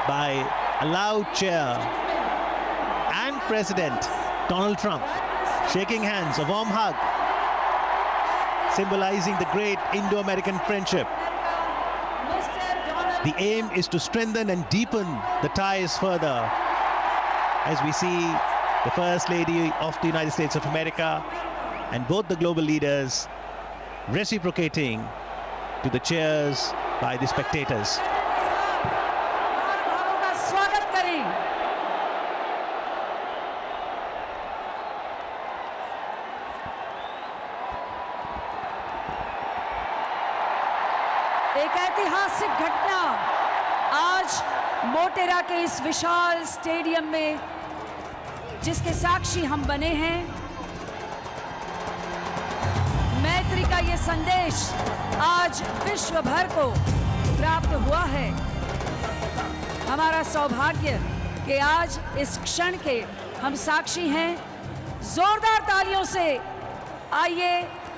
by a loud cheer, and President Donald Trump shaking hands, a warm hug, symbolizing the great Indo-American friendship. The aim is to strengthen and deepen the ties further as we see the First Lady of the United States of America and both the global leaders reciprocating to the cheers by the spectators. एक ऐतिहासिक घटना आज मोटेरा के इस विशाल stadium में जिसके साक्षी हम बने हैं। मैत्री का ये संदेश आज विश्व भर को प्राप्त हुआ है। हमारा सौभाग्य कि आज इस क्षण के हम साक्षी हैं। जोरदार तालियों से आइए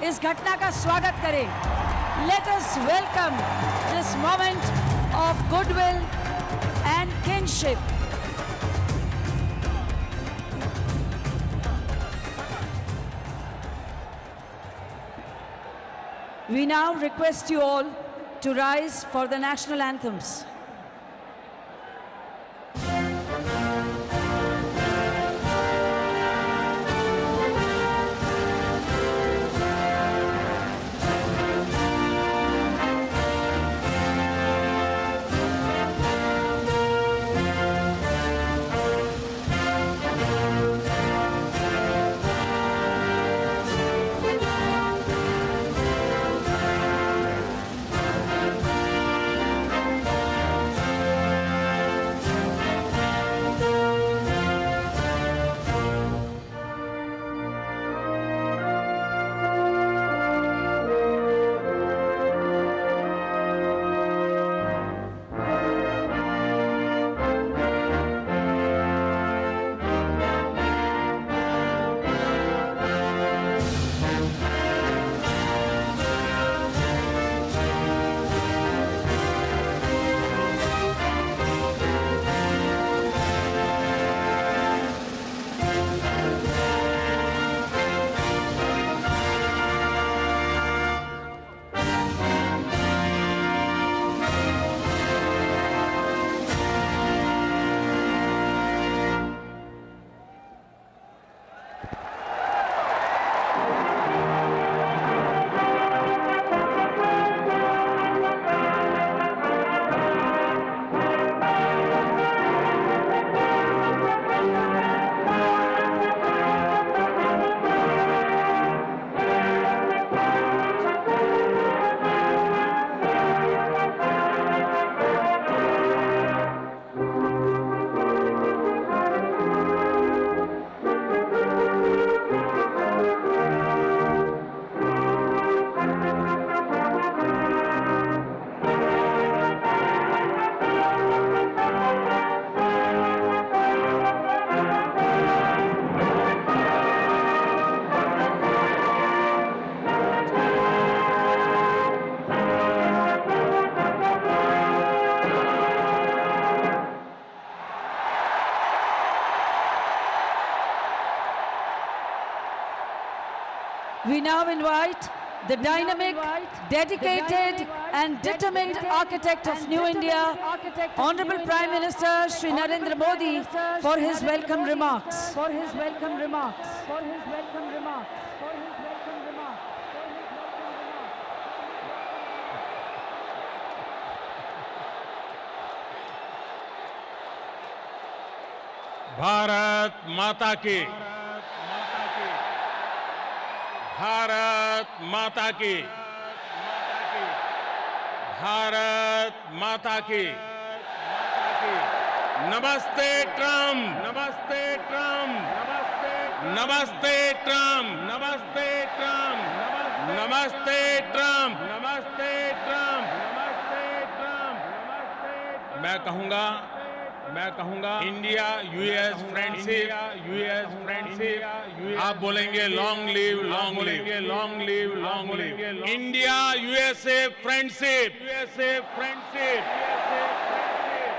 इस घटना का स्वागत करें। Let us welcome this moment of goodwill and kinship. We now request you all to rise for the national anthems. We now invite the dynamic, dedicated and determined architect of New India, Honorable Prime Minister Shri Narendra Modi, for his welcome remarks. Bharat माता की, भारत माता की, भारत माता की। नमस्ते Trump, नमस्ते Trump, नमस्ते Trump, नमस्ते ट्रम्प, नमस्ते ट्रम्प, नमस्ते ट्रम्प, नमस्ते ट्रम्प। मैं कहूंगा इंडिया यूएस फ्रेंडशिप, आप बोलेंगे long live, long live, long live, long live. India USA friendship,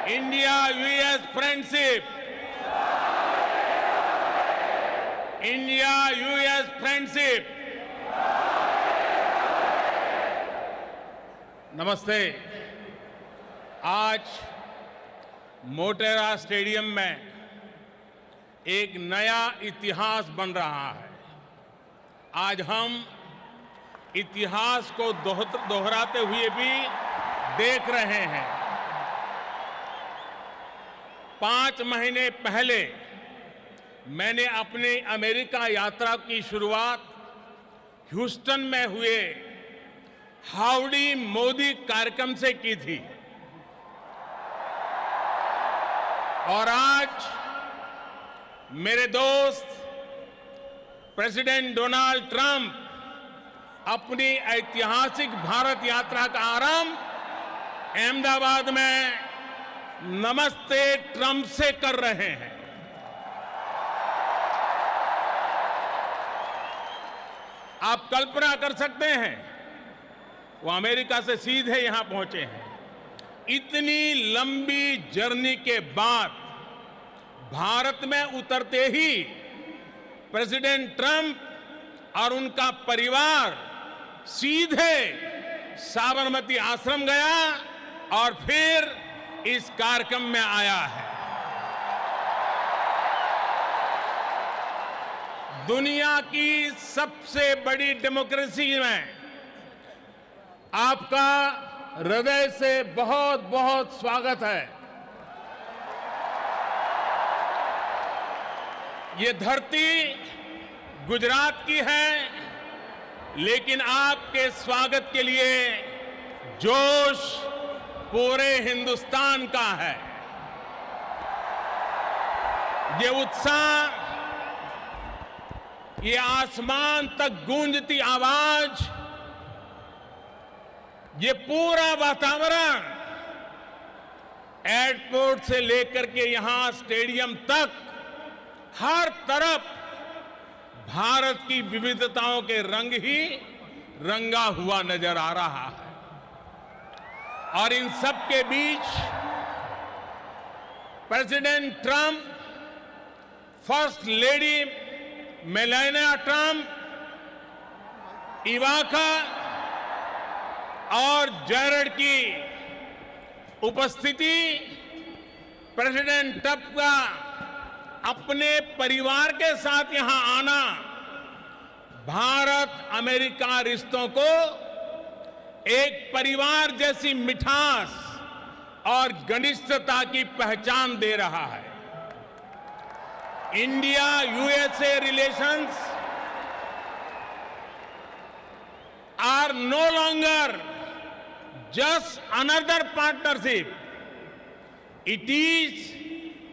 India US friendship, India US friendship. नमस्ते। आज मोटेरा स्टेडियम में एक नया इतिहास बन रहा है। आज हम इतिहास को दोहराते हुए भी देख रहे हैं। 5 महीने पहले मैंने अपनी अमेरिका यात्रा की शुरुआत ह्यूस्टन में हुए हाउडी मोदी कार्यक्रम से की थी और आज मेरे दोस्त प्रेसिडेंट डोनाल्ड ट्रंप अपनी ऐतिहासिक भारत यात्रा का आरंभ अहमदाबाद में नमस्ते ट्रंप से कर रहे हैं। आप कल्पना कर सकते हैं, वो अमेरिका से सीधे यहां पहुंचे हैं। इतनी लंबी जर्नी के बाद भारत में उतरते ही प्रेसिडेंट ट्रंप और उनका परिवार सीधे साबरमती आश्रम गया और फिर इस कार्यक्रम में आया है। दुनिया की सबसे बड़ी डेमोक्रेसी में आपका हृदय से बहुत बहुत स्वागत है। ये धरती गुजरात की है, लेकिन आपके स्वागत के लिए जोश पूरे हिंदुस्तान का है। ये उत्साह, ये आसमान तक गूंजती आवाज, ये पूरा वातावरण एयरपोर्ट से लेकर के यहां स्टेडियम तक हर तरफ भारत की विविधताओं के रंग ही रंगा हुआ नजर आ रहा है। और इन सब के बीच president Trump, first lady Melania Trump, Ivanka और जेरेड की उपस्थिति, प्रेसिडेंट ट्रंप का अपने परिवार के साथ यहां आना भारत अमेरिका रिश्तों को एक परिवार जैसी मिठास और घनिष्ठता की पहचान दे रहा है। India USA relations are no longer just another partnership. It is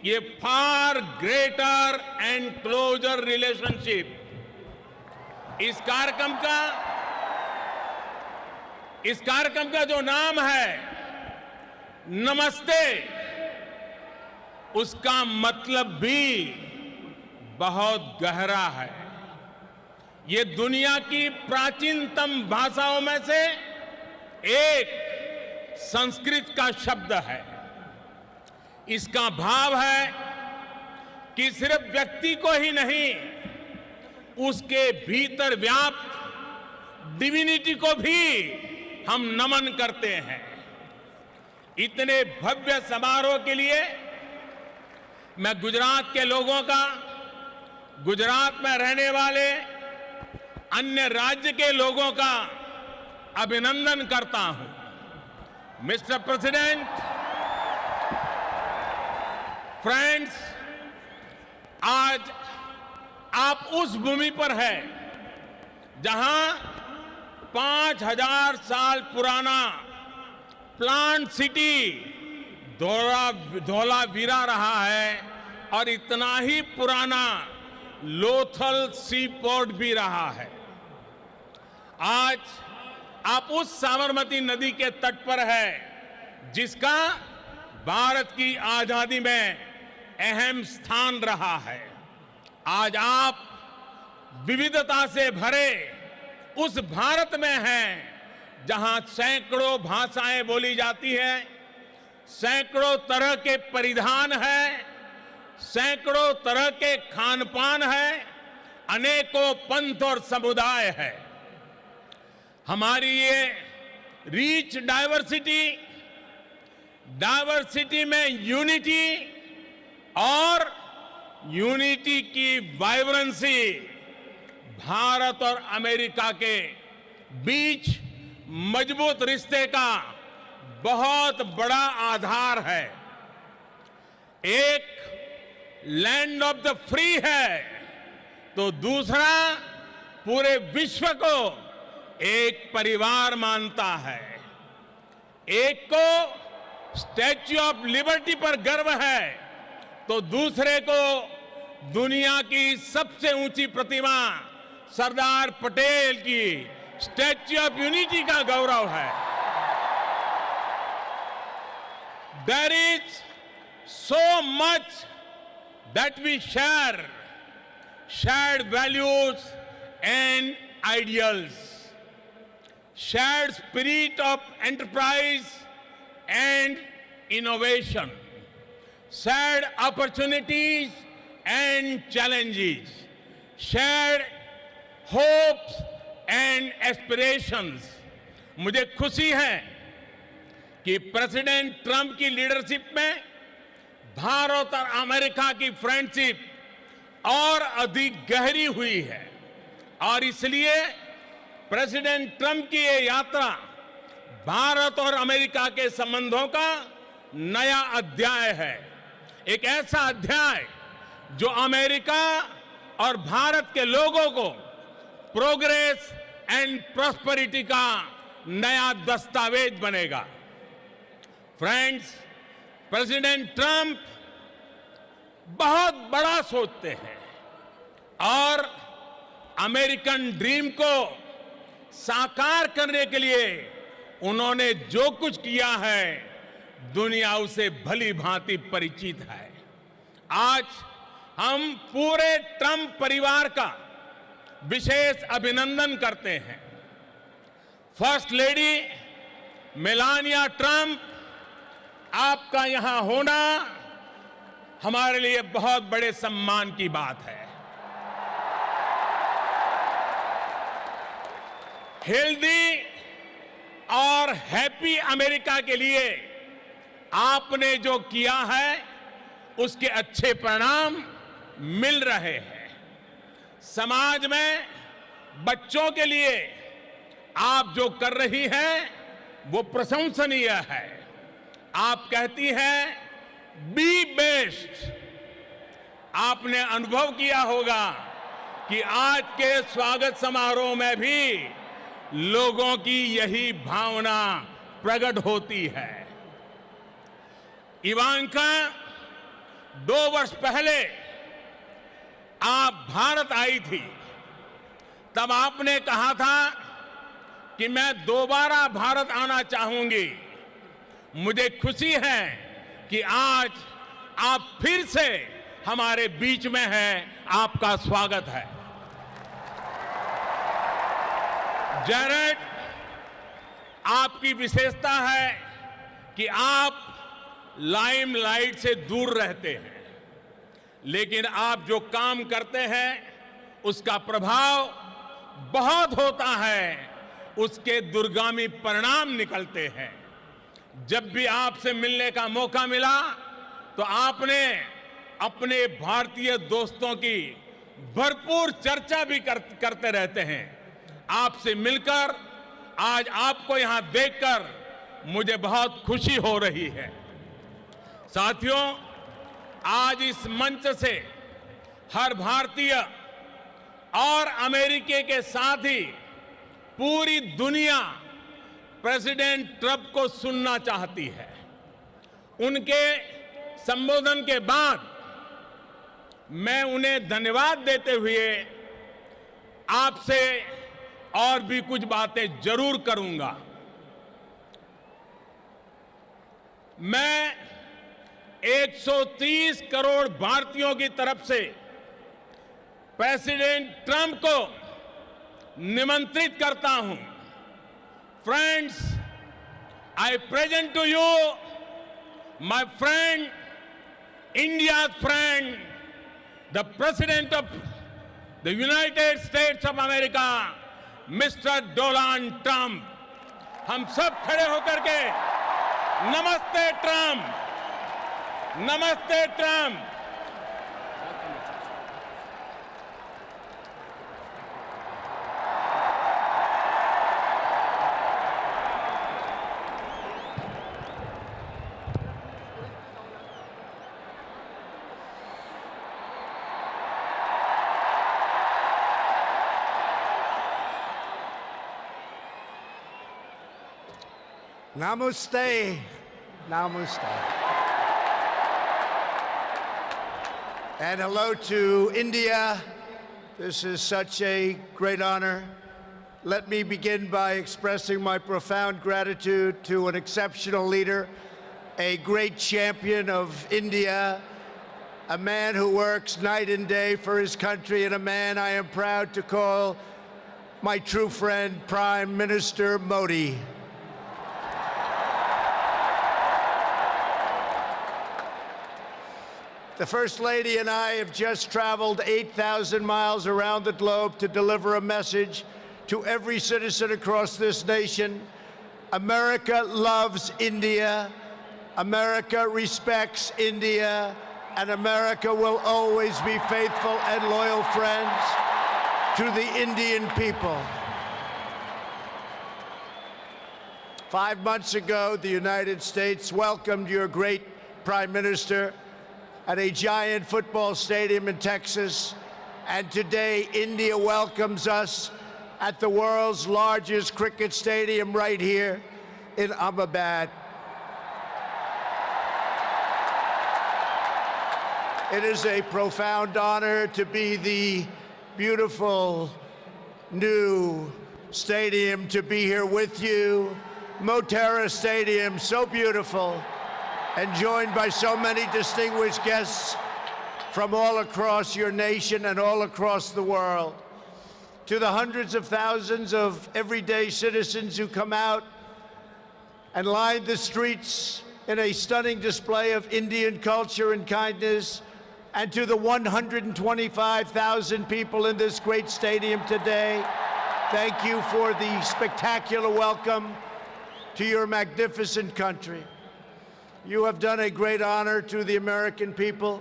a far greater and closer relationship. इस कार्यक्रम का जो नाम है नमस्ते, उसका मतलब भी बहुत गहरा है। ये दुनिया की प्राचीनतम भाषाओं में से एक संस्कृत का शब्द है। इसका भाव है कि सिर्फ व्यक्ति को ही नहीं, उसके भीतर व्याप्त डिविनिटी को भी हम नमन करते हैं। इतने भव्य समारोह के लिए मैं गुजरात के लोगों का, गुजरात में रहने वाले अन्य राज्य के लोगों का अभिनंदन करता हूं। मिस्टर प्रेसिडेंट, फ्रेंड्स, आज आप उस भूमि पर हैं जहां 5000 साल पुराना प्लांट सिटी धौलावीरा रहा है और इतना ही पुराना लोथल सी पोर्ट भी रहा है। आज आप उस साबरमती नदी के तट पर है जिसका भारत की आजादी में अहम स्थान रहा है। आज आप विविधता से भरे उस भारत में हैं जहां सैकड़ों भाषाएं बोली जाती हैं, सैकड़ों तरह के परिधान है, सैकड़ों तरह के खान पान है, अनेकों पंथ और समुदाय है। हमारी ये रिच डाइवर्सिटी में यूनिटी और यूनिटी की वाइब्रेंसी भारत और अमेरिका के बीच मजबूत रिश्ते का बहुत बड़ा आधार है। एक लैंड ऑफ द फ्री है तो दूसरा पूरे विश्व को एक परिवार मानता है। एक को स्टैच्यू ऑफ लिबर्टी पर गर्व है तो दूसरे को दुनिया की सबसे ऊंची प्रतिमा सरदार पटेल की स्टैच्यू ऑफ यूनिटी का गौरव है। There is so much that we share, shared values and ideals, shared spirit of enterprise and innovation, shared opportunities and challenges, shared hopes and aspirations. मुझे खुशी है कि प्रेसिडेंट ट्रंप की लीडरशिप में भारत और America की फ्रेंडशिप और अधिक गहरी हुई है और इसलिए प्रेसिडेंट ट्रंप की ये यात्रा भारत और अमेरिका के संबंधों का नया अध्याय है। एक ऐसा अध्याय जो अमेरिका और भारत के लोगों को प्रोग्रेस एंड प्रॉस्पेरिटी का नया दस्तावेज बनेगा। फ्रेंड्स, प्रेसिडेंट ट्रंप बहुत बड़ा सोचते हैं और अमेरिकन ड्रीम को साकार करने के लिए उन्होंने जो कुछ किया है दुनिया उसे भली भांति परिचित है। आज हम पूरे ट्रंप परिवार का विशेष अभिनंदन करते हैं। फर्स्ट लेडी मेलानिया ट्रंप, आपका यहां होना हमारे लिए बहुत बड़े सम्मान की बात है। हेल्दी और हैप्पी अमेरिका के लिए आपने जो किया है उसके अच्छे परिणाम मिल रहे हैं। समाज में बच्चों के लिए आप जो कर रही हैं वो प्रशंसनीय है। आप कहती हैं बी बेस्ट। आपने अनुभव किया होगा कि आज के स्वागत समारोह में भी लोगों की यही भावना प्रकट होती है। इवांका 2 वर्ष पहले आप भारत आई थी, तब आपने कहा था कि मैं दोबारा भारत आना चाहूंगी। मुझे खुशी है कि आज आप फिर से हमारे बीच में हैं। आपका स्वागत है। जैरेड, आपकी विशेषता है कि आप लाइमलाइट से दूर रहते हैं, लेकिन आप जो काम करते हैं उसका प्रभाव बहुत होता है, उसके दूरगामी परिणाम निकलते हैं। जब भी आपसे मिलने का मौका मिला तो आपने अपने भारतीय दोस्तों की भरपूर चर्चा भी करते रहते हैं। आपसे मिलकर, आज आपको यहां देखकर मुझे बहुत खुशी हो रही है। साथियों, आज इस मंच से हर भारतीय और अमेरिकी के साथ ही पूरी दुनिया प्रेसिडेंट ट्रंप को सुनना चाहती है। उनके संबोधन के बाद मैं उन्हें धन्यवाद देते हुए आपसे और भी कुछ बातें जरूर करूंगा। मैं 130 करोड़ भारतीयों की तरफ से प्रेसिडेंट ट्रंप को निमंत्रित करता हूं। Friends, I present to you my friend, India's friend, the President of the United States of America, Mr. Donald Trump. हम सब खड़े होकर के नमस्ते ट्रम्प, नमस्ते Trump. Namaste. Namaste. And hello to India. This is such a great honor. Let me begin by expressing my profound gratitude to an exceptional leader, a great champion of India, a man who works night and day for his country, and a man I am proud to call my true friend, Prime Minister Modi. The First Lady and I have just traveled 8,000 miles around the globe to deliver a message to every citizen across this nation. America loves India, America respects India, and America will always be faithful and loyal friends to the Indian people. 5 months ago, the United States welcomed your great Prime Minister at a giant football stadium in Texas. And today, India welcomes us at the world's largest cricket stadium right here in Ahmedabad. It is a profound honor to be the beautiful new stadium, to be here with you. Motera Stadium, so beautiful, and joined by so many distinguished guests from all across your nation and all across the world. To the hundreds of thousands of everyday citizens who come out and line the streets in a stunning display of Indian culture and kindness, and to the 125,000 people in this great stadium today, thank you for the spectacular welcome to your magnificent country. You have done a great honor to the American people.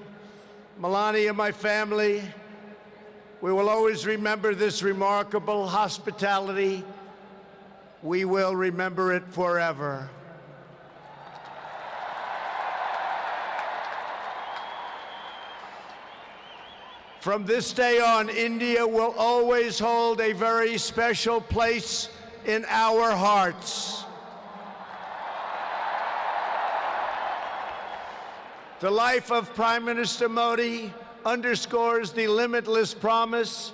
Melania, my family, we will always remember this remarkable hospitality. We will remember it forever. From this day on, India will always hold a very special place in our hearts. The life of Prime Minister Modi underscores the limitless promise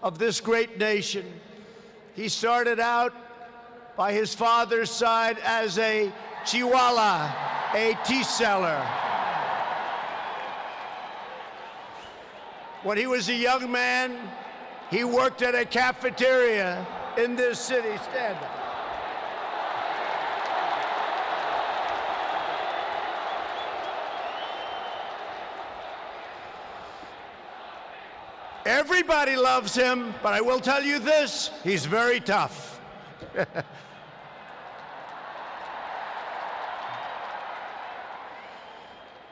of this great nation. He started out by his father's side as a chiwala, a tea seller. When he was a young man, he worked at a cafeteria in this city. Stand up. Everybody loves him, but I will tell you this, he's very tough.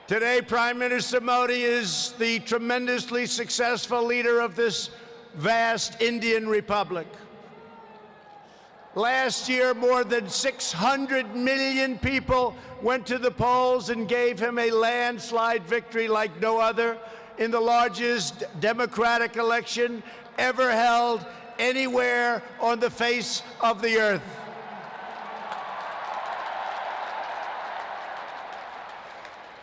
Today, Prime Minister Modi is the tremendously successful leader of this vast Indian Republic. Last year, more than 600 million people went to the polls and gave him a landslide victory like no other in the largest democratic election ever held anywhere on the face of the earth.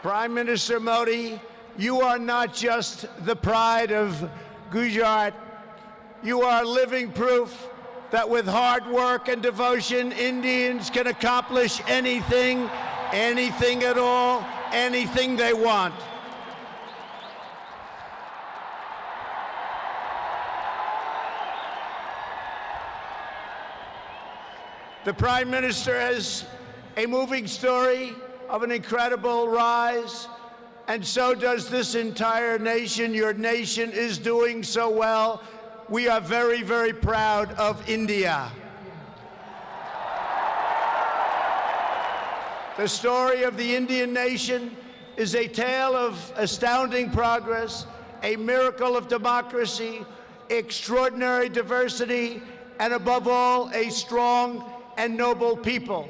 Prime Minister Modi, you are not just the pride of Gujarat. You are living proof that with hard work and devotion, Indians can accomplish anything, anything at all, anything they want. The Prime Minister has a moving story of an incredible rise, and so does this entire nation. Your nation is doing so well. We are very, very proud of India. The story of the Indian nation is a tale of astounding progress, a miracle of democracy, extraordinary diversity, and above all, a strong and noble people.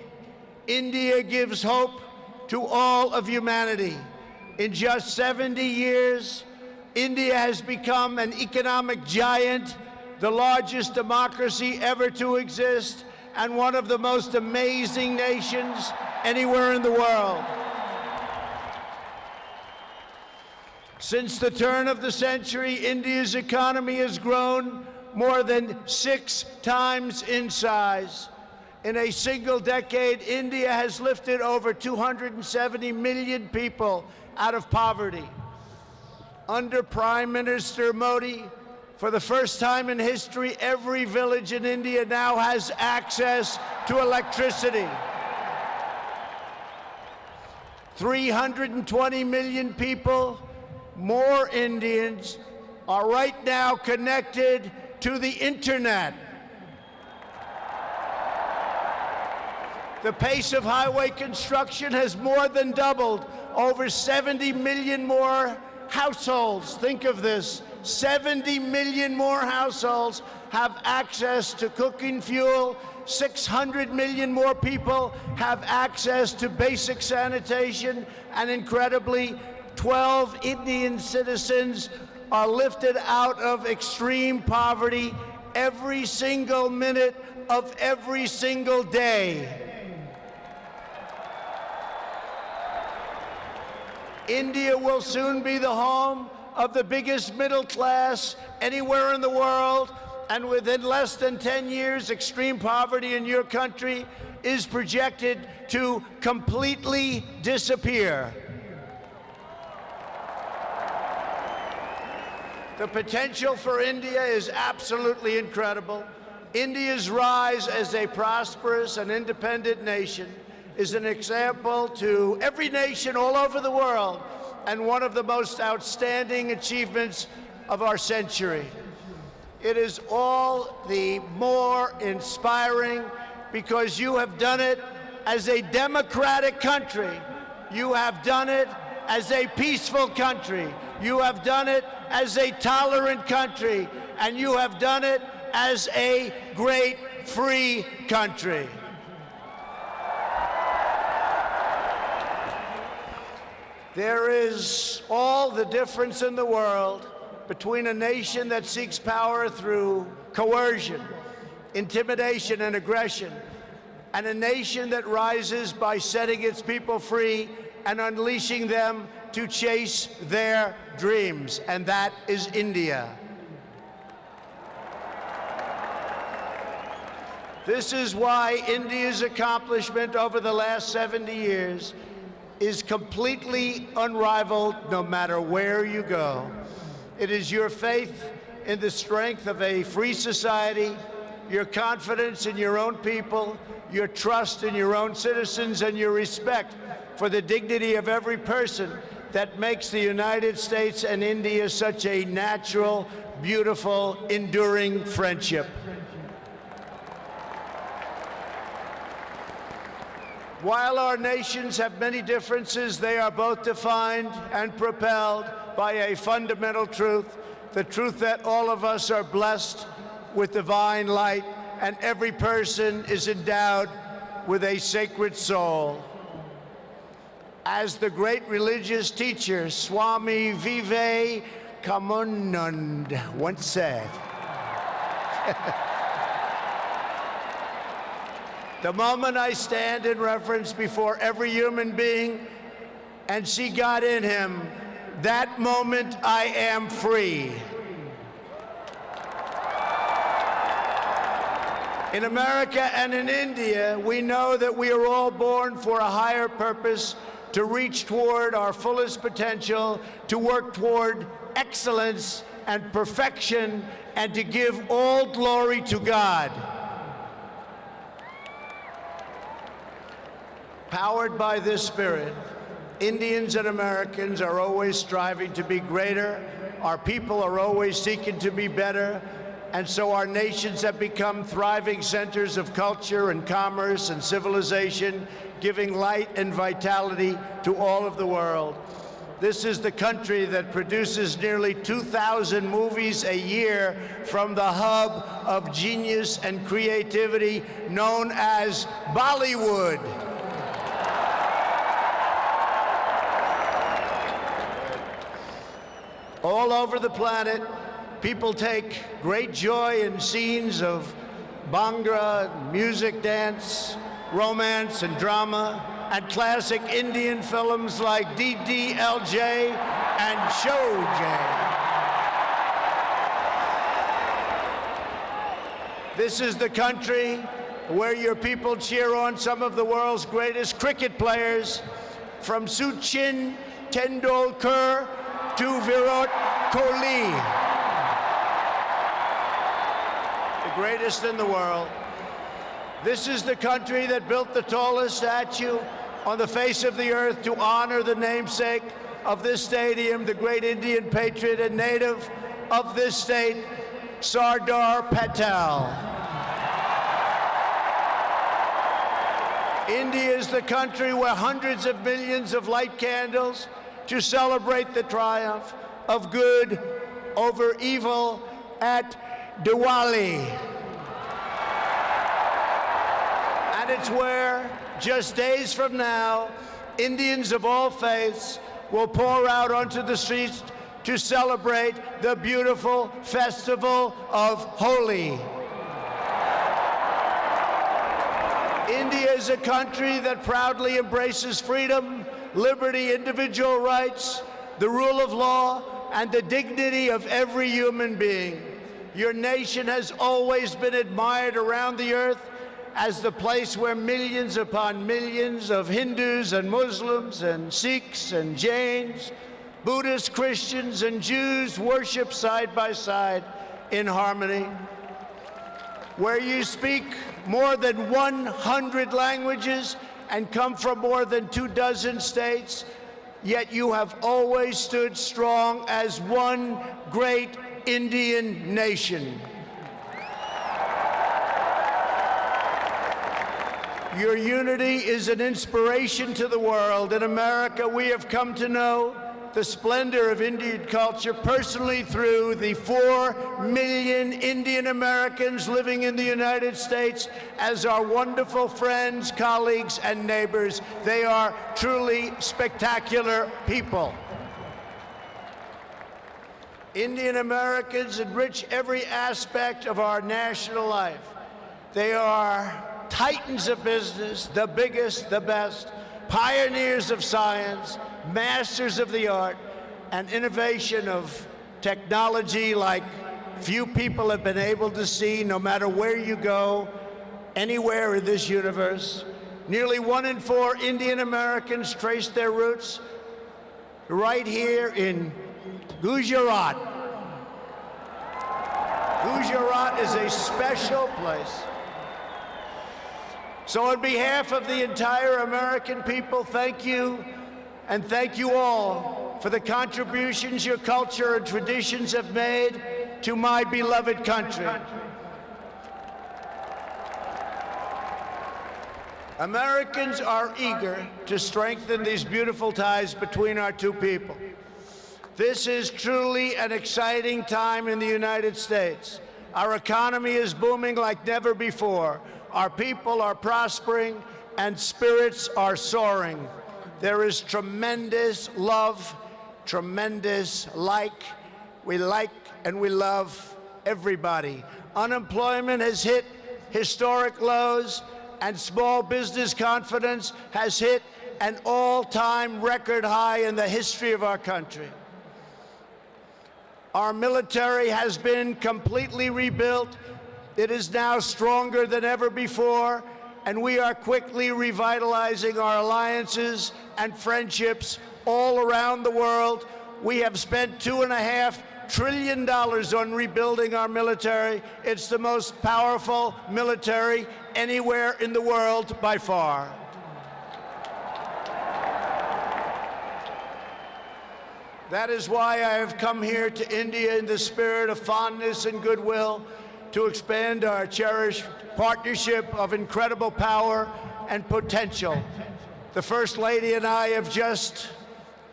India gives hope to all of humanity. In just 70 years, India has become an economic giant, the largest democracy ever to exist, and one of the most amazing nations anywhere in the world. Since the turn of the century, India's economy has grown more than 6 times in size. In a single decade, India has lifted over 270 million people out of poverty. Under Prime Minister Modi, for the first time in history, every village in India now has access to electricity. 320 million people, more Indians, are right now connected to the internet. The pace of highway construction has more than doubled. Over 70 million more households, think of this, 70 million more households have access to cooking fuel. 600 million more people have access to basic sanitation, and incredibly, 12 Indian citizens are lifted out of extreme poverty every single minute of every single day. India will soon be the home of the biggest middle class anywhere in the world, and within less than 10 years, extreme poverty in your country is projected to completely disappear. The potential for India is absolutely incredible. India's rise as a prosperous and independent nation is an example to every nation all over the world, and one of the most outstanding achievements of our century. It is all the more inspiring because you have done it as a democratic country. You have done it as a peaceful country. You have done it as a tolerant country. And you have done it as a great free country. There is all the difference in the world between a nation that seeks power through coercion, intimidation, and aggression, and a nation that rises by setting its people free and unleashing them to chase their dreams, and that is India. This is why India's accomplishment over the last 70 years is completely unrivaled no matter where you go. It is your faith in the strength of a free society, your confidence in your own people, your trust in your own citizens, and your respect for the dignity of every person that makes the United States and India such a natural, beautiful, enduring friendship. While our nations have many differences, they are both defined and propelled by a fundamental truth, the truth that all of us are blessed with divine light and every person is endowed with a sacred soul. As the great religious teacher Swami Vivekananda once said, the moment I stand in reverence before every human being and see God in him, that moment I am free. In America and in India, we know that we are all born for a higher purpose, to reach toward our fullest potential, to work toward excellence and perfection, and to give all glory to God. Powered by this spirit, Indians and Americans are always striving to be greater. Our people are always seeking to be better. And so our nations have become thriving centers of culture and commerce and civilization, giving light and vitality to all of the world. This is the country that produces nearly 2,000 movies a year from the hub of genius and creativity known as Bollywood. All over the planet, people take great joy in scenes of Bhangra, music, dance, romance, and drama, and classic Indian films like DDLJ and Showjay. This is the country where your people cheer on some of the world's greatest cricket players, from Sachin Tendulkar to Virat Kohli, the greatest in the world. This is the country that built the tallest statue on the face of the earth to honor the namesake of this stadium, the great Indian patriot and native of this state, Sardar Patel. India is the country where hundreds of millions of light candles to celebrate the triumph of good over evil at Diwali. And it's where, just days from now, Indians of all faiths will pour out onto the streets to celebrate the beautiful festival of Holi. India is a country that proudly embraces freedom, liberty, individual rights, the rule of law, and the dignity of every human being. Your nation has always been admired around the earth as the place where millions upon millions of Hindus and Muslims and Sikhs and Jains, Buddhists, Christians, and Jews worship side by side in harmony, where you speak more than 100 languages and come from more than 24 states, yet you have always stood strong as one great Indian nation. Your unity is an inspiration to the world. In America, we have come to know the splendor of Indian culture personally through the 4 million Indian Americans living in the United States as our wonderful friends, colleagues, and neighbors. They are truly spectacular people. Indian Americans enrich every aspect of our national life. They are titans of business, the biggest, the best, pioneers of science, masters of the art, and innovation of technology like few people have been able to see, no matter where you go, anywhere in this universe. Nearly 1 in 4 Indian Americans trace their roots right here in Gujarat. Gujarat is a special place. So on behalf of the entire American people, thank you, and thank you all for the contributions your culture and traditions have made to my beloved country. Americans are eager to strengthen these beautiful ties between our two people. This is truly an exciting time in the United States. Our economy is booming like never before. Our people are prospering, and spirits are soaring. There is tremendous love, tremendous we like and we love everybody. Unemployment has hit historic lows, and small business confidence has hit an all-time record high in the history of our country. Our military has been completely rebuilt. It is now stronger than ever before, and we are quickly revitalizing our alliances and friendships all around the world. We have spent $2.5 trillion on rebuilding our military. It's the most powerful military anywhere in the world by far. That is why I have come here to India in the spirit of fondness and goodwill to expand our cherished partnership of incredible power and potential. The First Lady and I have just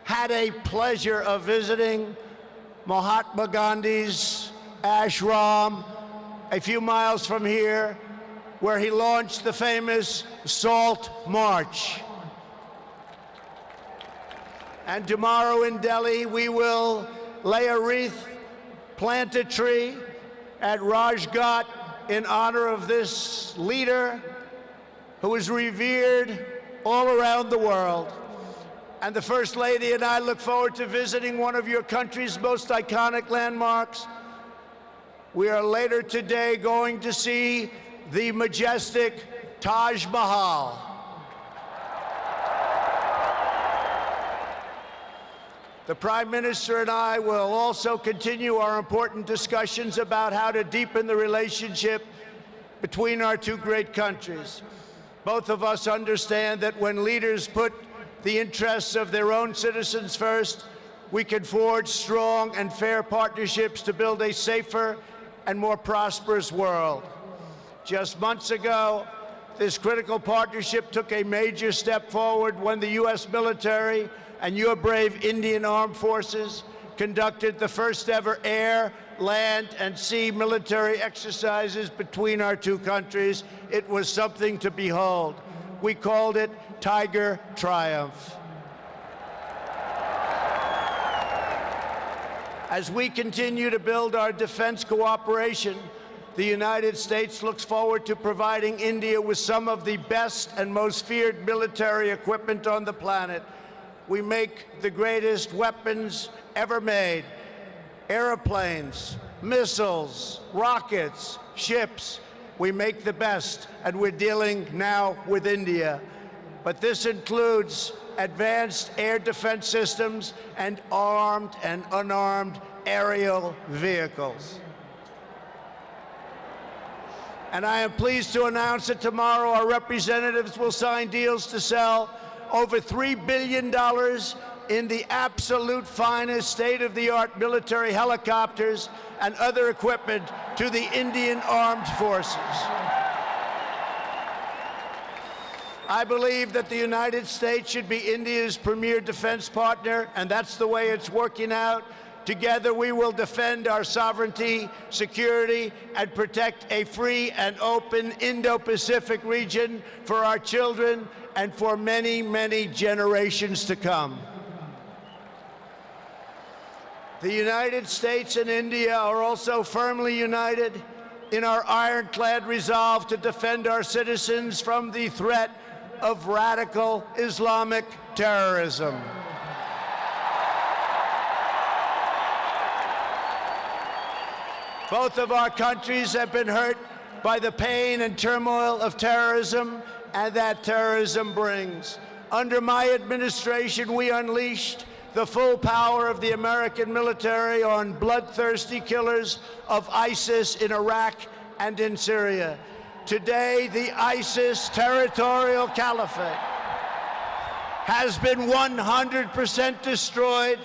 had a pleasure of visiting Mahatma Gandhi's ashram a few miles from here, where he launched the famous Salt March. And tomorrow in Delhi, we will lay a wreath, plant a tree at Rajghat in honor of this leader who is revered all around the world. And the First Lady and I look forward to visiting one of your country's most iconic landmarks. We are later today going to see the majestic Taj Mahal. The Prime Minister and I will also continue our important discussions about how to deepen the relationship between our two great countries. Both of us understand that when leaders put the interests of their own citizens first, we can forge strong and fair partnerships to build a safer and more prosperous world. Just months ago, this critical partnership took a major step forward when the U.S. military and your brave Indian Armed Forces conducted the first ever air, land, and sea military exercises between our two countries. It was something to behold. We called it Tiger Triumph. As we continue to build our defense cooperation, the United States looks forward to providing India with some of the best and most feared military equipment on the planet. We make the greatest weapons ever made: airplanes, missiles, rockets, ships. We make the best, and we're dealing now with India. But this includes advanced air defense systems and armed and unarmed aerial vehicles. And I am pleased to announce that tomorrow our representatives will sign deals to sell over $3 billion in the absolute finest state-of-the-art military helicopters and other equipment to the Indian Armed Forces. I believe that the United States should be India's premier defense partner, and that's the way it's working out. Together, we will defend our sovereignty, security, and protect a free and open Indo-Pacific region for our children and for many, many generations to come. The United States and India are also firmly united in our ironclad resolve to defend our citizens from the threat of radical Islamic terrorism. Both of our countries have been hurt by the pain and turmoil of terrorism and that terrorism brings. Under my administration, we unleashed the full power of the American military on bloodthirsty killers of ISIS in Iraq and in Syria. Today, the ISIS territorial caliphate has been 100% destroyed,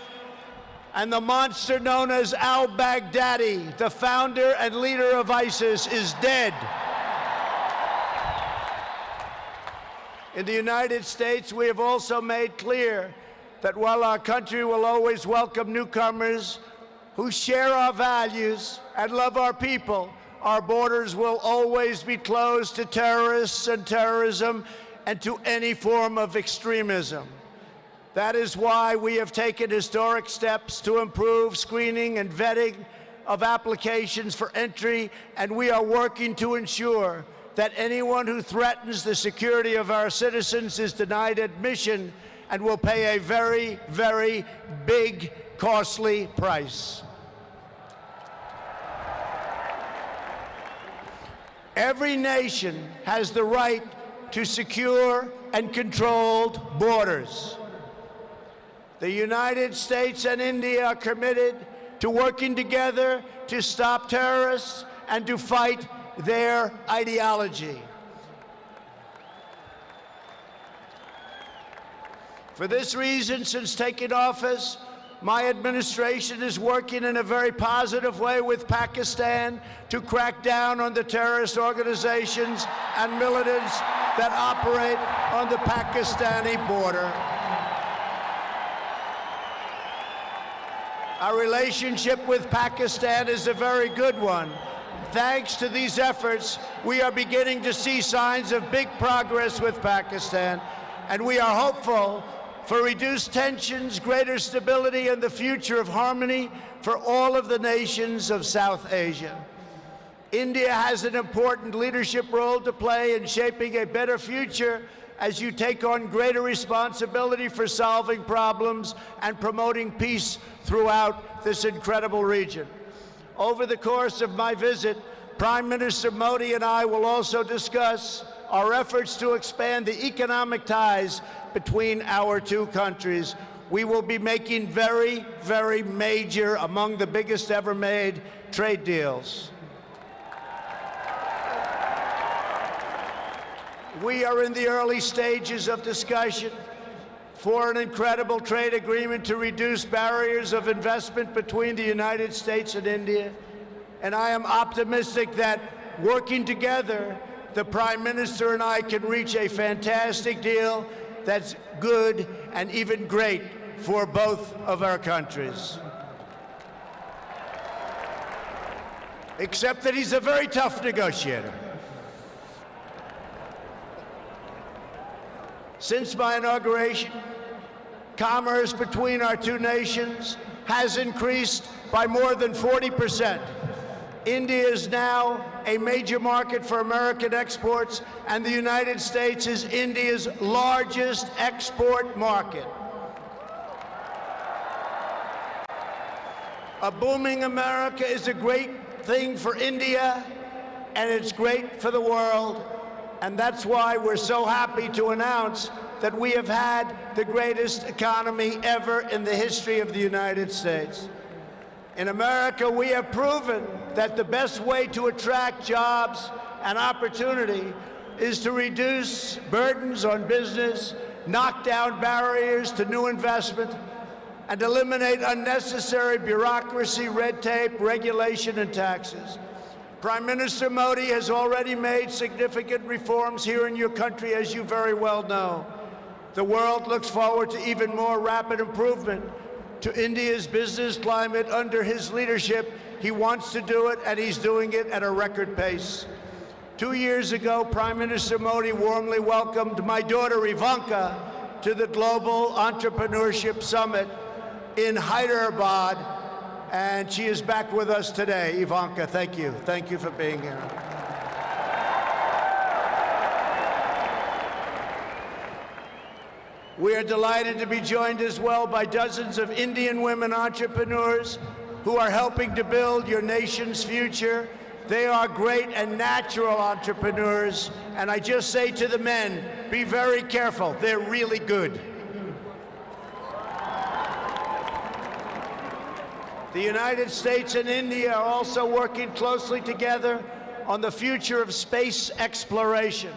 and the monster known as al-Baghdadi, the founder and leader of ISIS, is dead. In the United States, we have also made clear that while our country will always welcome newcomers who share our values and love our people, our borders will always be closed to terrorists and terrorism and to any form of extremism. That is why we have taken historic steps to improve screening and vetting of applications for entry, and we are working to ensure that anyone who threatens the security of our citizens is denied admission and will pay a very, very big, costly price. Every nation has the right to secure and controlled borders. The United States and India are committed to working together to stop terrorists and to fight their ideology. For this reason, since taking office, my administration is working in a very positive way with Pakistan to crack down on the terrorist organizations and militants that operate on the Pakistani border. Our relationship with Pakistan is a very good one. Thanks to these efforts, we are beginning to see signs of big progress with Pakistan, and we are hopeful for reduced tensions, greater stability, and the future of harmony for all of the nations of South Asia. India has an important leadership role to play in shaping a better future as you take on greater responsibility for solving problems and promoting peace throughout this incredible region. Over the course of my visit, Prime Minister Modi and I will also discuss our efforts to expand the economic ties between our two countries. We will be making very, very major, among the biggest ever made, trade deals. We are in the early stages of discussion for an incredible trade agreement to reduce barriers of investment between the United States and India. And I am optimistic that working together, the Prime Minister and I can reach a fantastic deal that's good and even great for both of our countries. Except that he's a very tough negotiator. Since my inauguration, commerce between our two nations has increased by more than 40%. India is now a major market for American exports, and the United States is India's largest export market. A booming America is a great thing for India, and it's great for the world. And that's why we're so happy to announce that we have had the greatest economy ever in the history of the United States. In America, we have proven that the best way to attract jobs and opportunity is to reduce burdens on business, knock down barriers to new investment, and eliminate unnecessary bureaucracy, red tape, regulation, and taxes. Prime Minister Modi has already made significant reforms here in your country, as you very well know. The world looks forward to even more rapid improvement to India's business climate under his leadership. He wants to do it, and he's doing it at a record pace. 2 years ago, Prime Minister Modi warmly welcomed my daughter Ivanka to the Global Entrepreneurship Summit in Hyderabad, and she is back with us today. Ivanka, thank you. Thank you for being here. We are delighted to be joined as well by dozens of Indian women entrepreneurs who are helping to build your nation's future. They are great and natural entrepreneurs, and I just say to the men, be very careful. They're really good. The United States and India are also working closely together on the future of space exploration.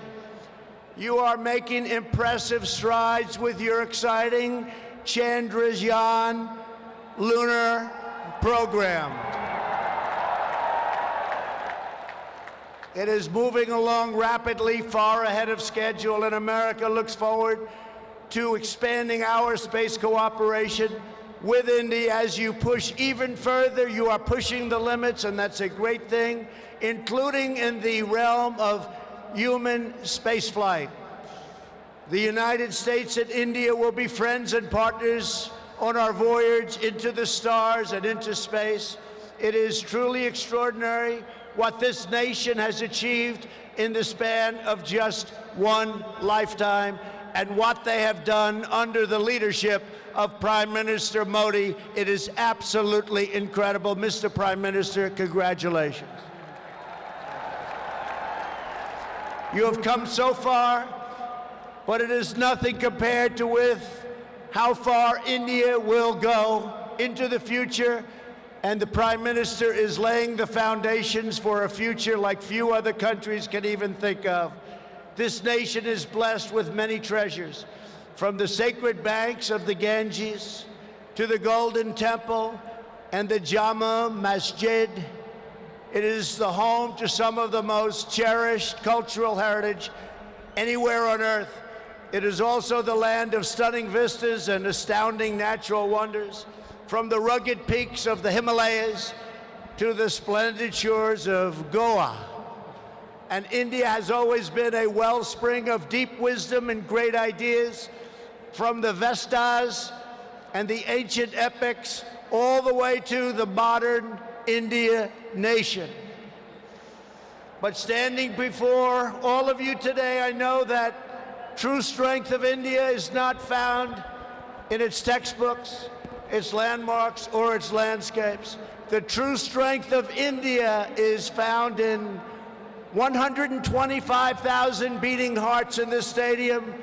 You are making impressive strides with your exciting Chandrayaan lunar program. It is moving along rapidly, far ahead of schedule, and America looks forward to expanding our space cooperation with India. As you push even further, you are pushing the limits, and that's a great thing, including in the realm of human spaceflight. The United States and India will be friends and partners on our voyage into the stars and into space. It is truly extraordinary what this nation has achieved in the span of just one lifetime, and what they have done under the leadership of Prime Minister Modi. It is absolutely incredible. Mr. Prime Minister, congratulations. You have come so far, but it is nothing compared to with how far India will go into the future, and the Prime Minister is laying the foundations for a future like few other countries can even think of. This nation is blessed with many treasures, from the sacred banks of the Ganges to the Golden Temple and the Jama Masjid. It is the home to some of the most cherished cultural heritage anywhere on earth. It is also the land of stunning vistas and astounding natural wonders, from the rugged peaks of the Himalayas to the splendid shores of Goa. And India has always been a wellspring of deep wisdom and great ideas, from the Vestas and the ancient epics all the way to the modern India nation. But standing before all of you today, I know that true strength of India is not found in its textbooks, its landmarks, or its landscapes. The true strength of India is found in 125,000 beating hearts in this stadium,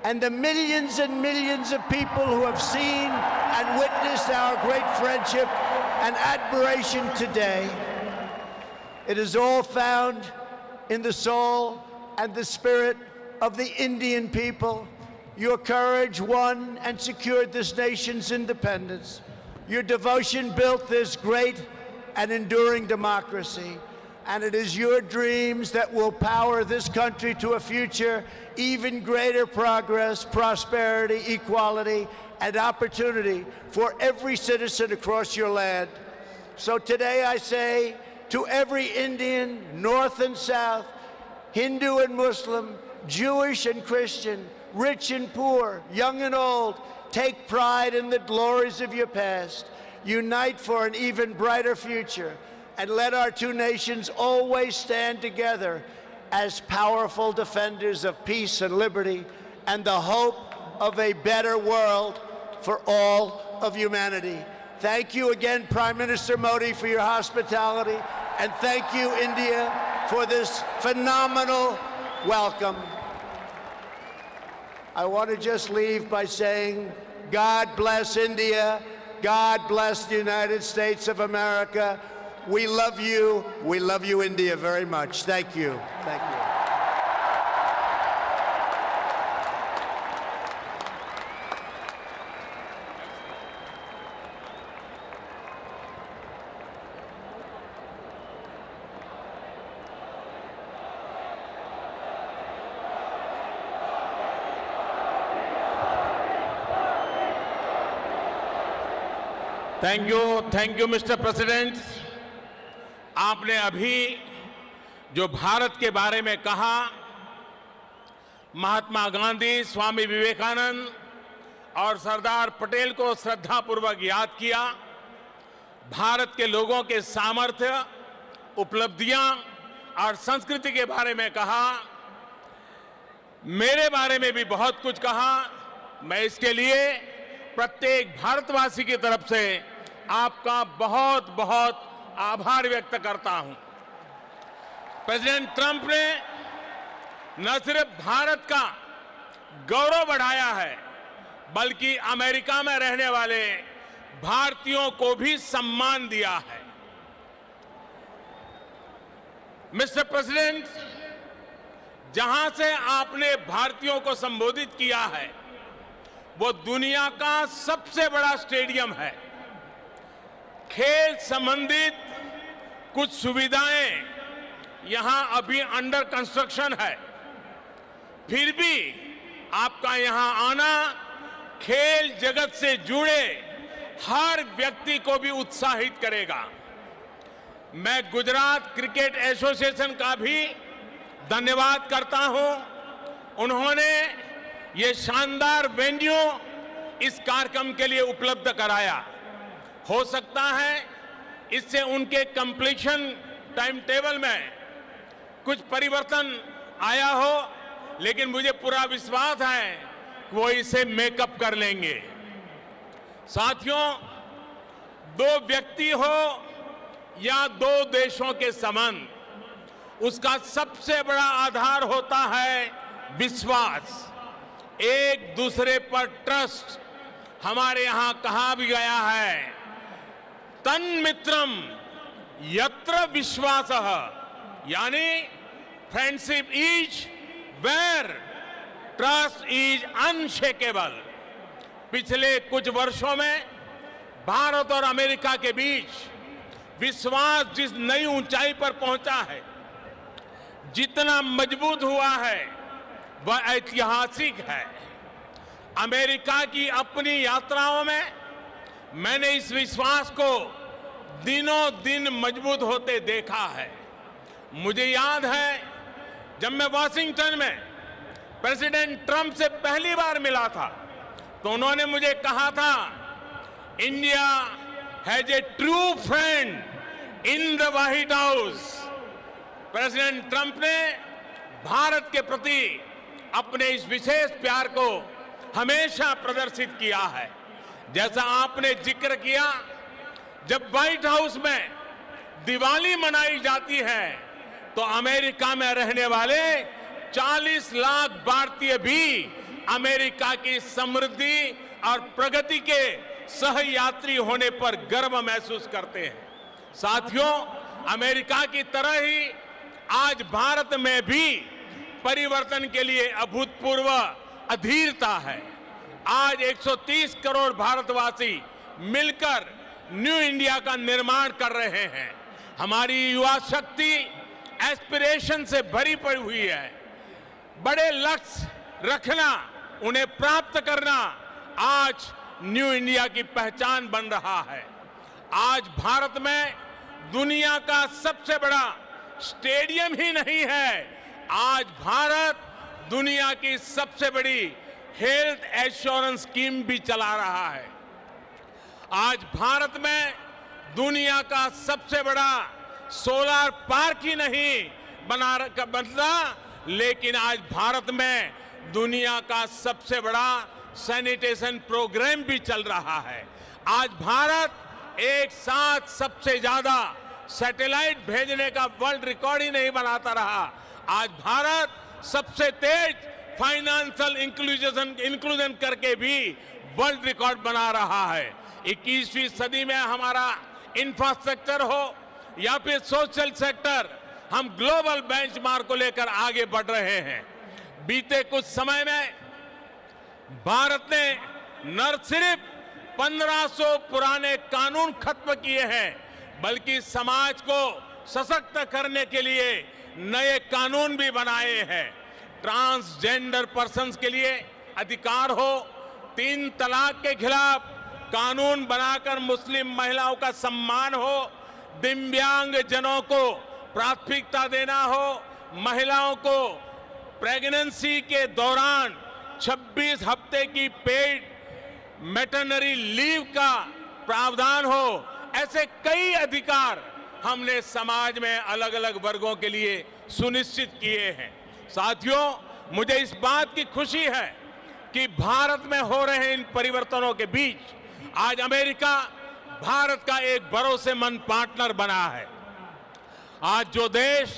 and the millions and millions of people who have seen and witnessed our great friendship and admiration today. It is all found in the soul and the spirit of the Indian people. Your courage won and secured this nation's independence. Your devotion built this great and enduring democracy. And it is your dreams that will power this country to a future, even greater progress, prosperity, equality, and opportunity for every citizen across your land. So today I say to every Indian, North and South, Hindu and Muslim, Jewish and Christian, rich and poor, young and old, take pride in the glories of your past. Unite for an even brighter future. And let our two nations always stand together as powerful defenders of peace and liberty and the hope of a better world for all of humanity. Thank you again, Prime Minister Modi, for your hospitality, and thank you, India, for this phenomenal welcome. I want to just leave by saying, God bless India, God bless the United States of America. We love you, India, very much. Thank you. Thank you. Thank you mister president. आपने अभी जो भारत के बारे में कहा, महात्मा गांधी, स्वामी विवेकानंद और सरदार पटेल को श्रद्धापूर्वक याद किया। भारत के लोगों के सामर्थ्य, उपलब्धियां और संस्कृति के बारे में कहा। मेरे बारे में भी बहुत कुछ कहा। मैं इसके लिए प्रत्येक भारतवासी की तरफ से आपका बहुत बहुत आभार व्यक्त करता हूं। प्रेसिडेंट ट्रंप ने न सिर्फ भारत का गौरव बढ़ाया है, बल्कि अमेरिका में रहने वाले भारतीयों को भी सम्मान दिया है। मिस्टर प्रेसिडेंट, जहां से आपने भारतीयों को संबोधित किया है, वो दुनिया का सबसे बड़ा स्टेडियम है। खेल संबंधित कुछ सुविधाएं यहां अभी अंडर कंस्ट्रक्शन है, फिर भी आपका यहां आना खेल जगत से जुड़े हर व्यक्ति को भी उत्साहित करेगा। मैं गुजरात क्रिकेट एसोसिएशन का भी धन्यवाद करता हूं। उन्होंने ये शानदार वेन्यू इस कार्यक्रम के लिए उपलब्ध कराया। हो सकता है इससे उनके कंप्लीशन टाइम टेबल में कुछ परिवर्तन आया हो, लेकिन मुझे पूरा विश्वास है कि वो इसे मेकअप कर लेंगे। साथियों, दो व्यक्ति हो या दो देशों के संबंध, उसका सबसे बड़ा आधार होता है विश्वास, एक दूसरे पर ट्रस्ट। हमारे यहां कहा भी गया है, तन्मित्रम यत्र विश्वासः, यानी friendship is where trust is unshakable. पिछले कुछ वर्षों में भारत और अमेरिका के बीच विश्वास जिस नई ऊंचाई पर पहुंचा है, जितना मजबूत हुआ है, वह ऐतिहासिक है। अमेरिका की अपनी यात्राओं में मैंने इस विश्वास को दिनों दिन मजबूत होते देखा है। मुझे याद है जब मैं वॉशिंगटन में प्रेसिडेंट ट्रंप से पहली बार मिला था तो उन्होंने मुझे कहा था, India has a true friend in the white house. President Trump ने भारत के प्रति अपने इस विशेष प्यार को हमेशा प्रदर्शित किया है। जैसा आपने जिक्र किया, जब व्हाइट हाउस में दिवाली मनाई जाती है तो अमेरिका में रहने वाले 40 लाख भारतीय भी अमेरिका की समृद्धि और प्रगति के सहयात्री होने पर गर्व महसूस करते हैं। साथियों, अमेरिका की तरह ही आज भारत में भी परिवर्तन के लिए अभूतपूर्व अधीरता है। आज 130 करोड़ भारतवासी मिलकर न्यू इंडिया का निर्माण कर रहे हैं। हमारी युवा शक्ति एस्पिरेशन से भरी पड़ी हुई है। बड़े लक्ष्य रखना, उन्हें प्राप्त करना आज न्यू इंडिया की पहचान बन रहा है। आज भारत में दुनिया का सबसे बड़ा स्टेडियम ही नहीं है, आज भारत दुनिया की सबसे बड़ी हेल्थ एश्योरेंस स्कीम भी चला रहा है। आज भारत में दुनिया का सबसे बड़ा सोलर पार्क ही नहीं बनता, लेकिन आज भारत में दुनिया का सबसे बड़ा सैनिटेशन प्रोग्राम भी चल रहा है। आज भारत एक साथ सबसे ज्यादा सैटेलाइट भेजने का वर्ल्ड रिकॉर्ड ही नहीं बनाता रहा, आज भारत सबसे तेज फाइनेंशियल इंक्लूजन करके भी वर्ल्ड रिकॉर्ड बना रहा है। 21वीं सदी में हमारा इंफ्रास्ट्रक्चर हो या फिर सोशल सेक्टर, हम ग्लोबल बेंचमार्क को लेकर आगे बढ़ रहे हैं। बीते कुछ समय में भारत ने न सिर्फ 1500 पुराने कानून खत्म किए हैं, बल्कि समाज को सशक्त करने के लिए नए कानून भी बनाए हैं। ट्रांसजेंडर पर्सन्स के लिए अधिकार हो, 3 तलाक के खिलाफ कानून बनाकर मुस्लिम महिलाओं का सम्मान हो, दिव्यांग जनों को प्राथमिकता देना हो, महिलाओं को प्रेगनेंसी के दौरान 26 हफ्ते की पेड मैटरनिटी लीव का प्रावधान हो, ऐसे कई अधिकार हमने समाज में अलग अलग वर्गों के लिए सुनिश्चित किए हैं। साथियों, मुझे इस बात की खुशी है कि भारत में हो रहे इन परिवर्तनों के बीच आज अमेरिका भारत का एक भरोसेमंद पार्टनर बना है। आज जो देश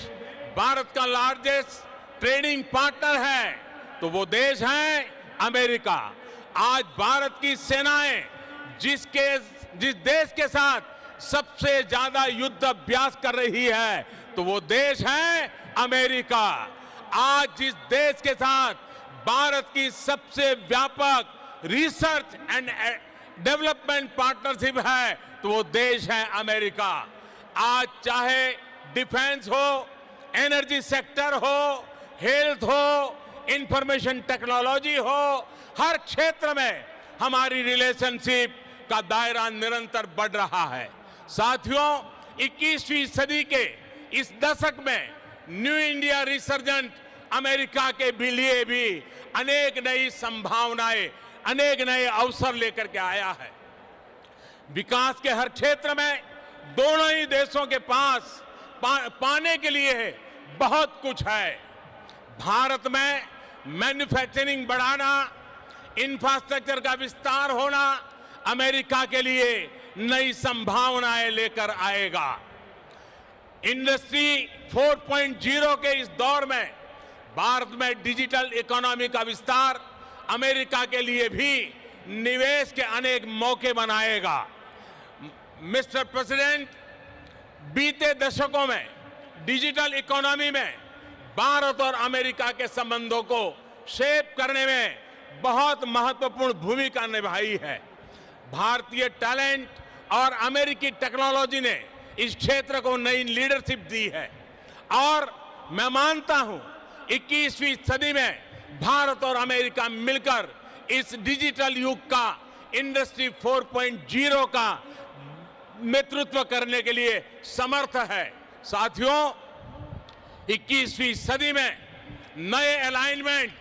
भारत का लार्जेस्ट ट्रेडिंग पार्टनर है तो वो देश है अमेरिका। आज भारत की सेनाएं जिस देश के साथ सबसे ज्यादा युद्ध अभ्यास कर रही है तो वो देश है अमेरिका। आज जिस देश के साथ भारत की सबसे व्यापक रिसर्च एंड डेवलपमेंट पार्टनरशिप है तो वो देश है अमेरिका। आज चाहे डिफेंस हो, एनर्जी सेक्टर हो, हेल्थ हो, इंफॉर्मेशन टेक्नोलॉजी हो, हर क्षेत्र में हमारी रिलेशनशिप का दायरा निरंतर बढ़ रहा है। साथियों, 21वीं सदी के इस दशक में न्यू इंडिया रिसर्जेंट अमेरिका के लिए भी अनेक नई संभावनाएं, अनेक नए अवसर लेकर के आया है। विकास के हर क्षेत्र में दोनों ही देशों के पास पाने के लिए बहुत कुछ है। भारत में मैन्युफैक्चरिंग बढ़ाना, इंफ्रास्ट्रक्चर का विस्तार होना अमेरिका के लिए नई संभावनाएं लेकर आएगा। इंडस्ट्री 4.0 के इस दौर में भारत में डिजिटल इकोनॉमी का विस्तार अमेरिका के लिए भी निवेश के अनेक मौके बनाएगा। मिस्टर प्रेसिडेंट, बीते दशकों में डिजिटल इकोनॉमी में भारत और अमेरिका के संबंधों को शेप करने में बहुत महत्वपूर्ण भूमिका निभाई है। भारतीय टैलेंट और अमेरिकी टेक्नोलॉजी ने इस क्षेत्र को नई लीडरशिप दी है और मैं मानता हूं 21वीं सदी में भारत और अमेरिका मिलकर इस डिजिटल युग का इंडस्ट्री 4.0 का नेतृत्व करने के लिए समर्थ है। साथियों, 21वीं सदी में नए अलाइनमेंट,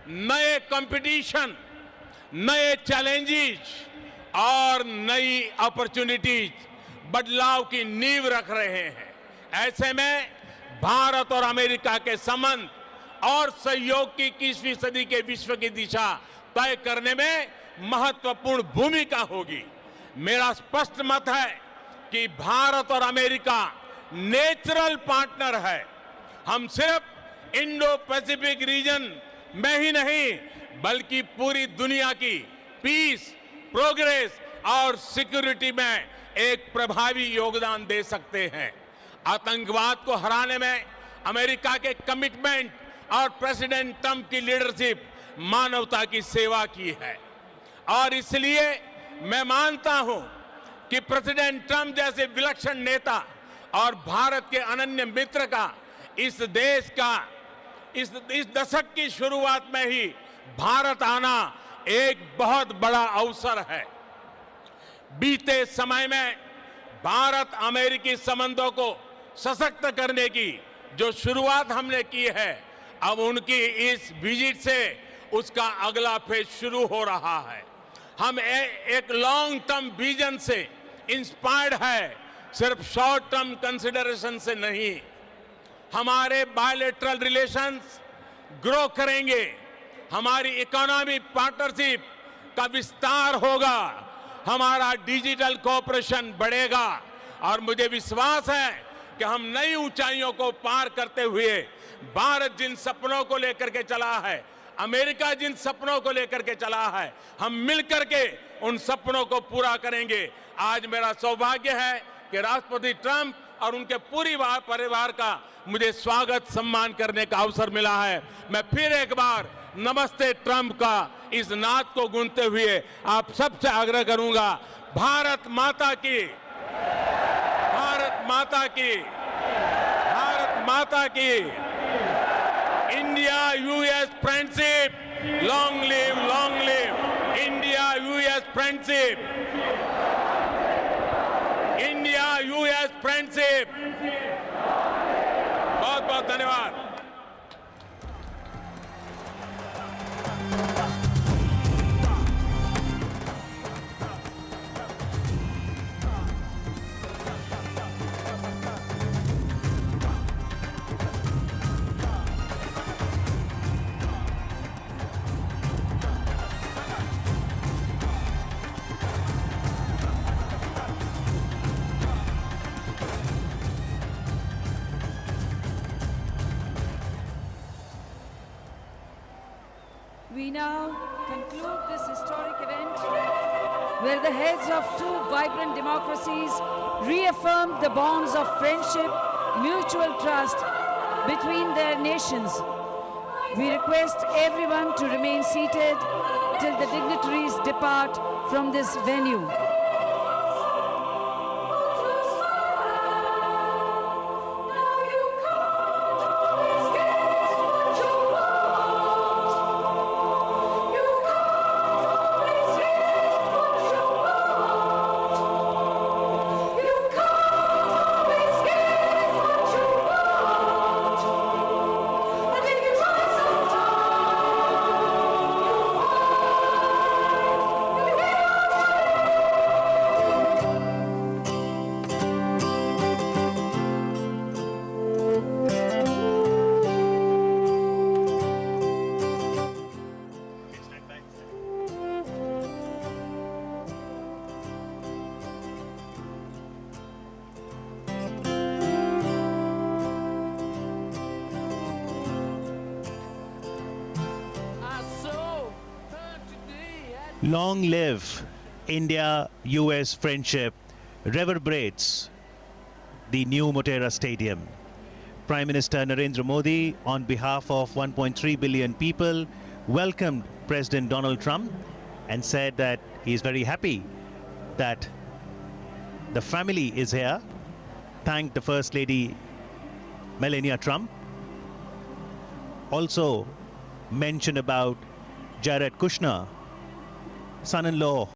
नए कंपटीशन, नए चैलेंजेस और नई अपॉर्चुनिटीज बदलाव की नींव रख रहे हैं। ऐसे में भारत और अमेरिका के संबंध और सहयोग की 21वीं सदी के विश्व की दिशा तय करने में महत्वपूर्ण भूमिका होगी। मेरा स्पष्ट मत है कि भारत और अमेरिका नेचुरल पार्टनर है। हम सिर्फ इंडो पैसिफिक रीजन में ही नहीं बल्कि पूरी दुनिया की पीस, प्रोग्रेस और सिक्योरिटी में एक प्रभावी योगदान दे सकते हैं। आतंकवाद को हराने में अमेरिका के कमिटमेंट और प्रेसिडेंट ट्रंप की लीडरशिप मानवता की सेवा की है और इसलिए मैं मानता हूं कि प्रेसिडेंट ट्रंप जैसे विलक्षण नेता और भारत के अनन्य मित्र का इस देश का इस दशक की शुरुआत में ही भारत आना एक बहुत बड़ा अवसर है। बीते समय में भारत अमेरिकी संबंधों को सशक्त करने की जो शुरुआत हमने की है, अब उनकी इस विजिट से उसका अगला फेज शुरू हो रहा है। हम एक लॉन्ग टर्म विजन से इंस्पायर्ड है, सिर्फ शॉर्ट टर्म कंसिडरेशन से नहीं। हमारे बायलैटरल रिलेशंस ग्रो करेंगे, हमारी इकोनॉमिक पार्टनरशिप का विस्तार होगा, हमारा डिजिटल कोऑपरेशन बढ़ेगा और मुझे विश्वास है कि हम नई ऊंचाइयों को पार करते हुए भारत जिन सपनों को लेकर के चला है, अमेरिका जिन सपनों को लेकर के चला है, हम मिलकर के उन सपनों को पूरा करेंगे। आज मेरा सौभाग्य है कि राष्ट्रपति ट्रंप और उनके पूरी परिवार का मुझे स्वागत सम्मान करने का अवसर मिला है। मैं फिर एक बार नमस्ते ट्रंप का इस नाद को गूंजते हुए आप सबसे आग्रह करूंगा, भारत माता की, भारत माता की, भारत माता की। India US friendship, long live India US friendship, India US friendship. बहुत बहुत धन्यवाद। We now conclude this historic event where the heads of two vibrant democracies reaffirmed the bonds of friendship, mutual trust between their nations. We request everyone to remain seated till the dignitaries depart from this venue. Long live India-US friendship reverberates the new Motera Stadium. Prime Minister Narendra Modi, on behalf of 1.3 billion people, welcomed President Donald Trump and said that he is very happy that the family is here. Thanked the First Lady Melania Trump. Also mentioned about Jared Kushner, son-in-law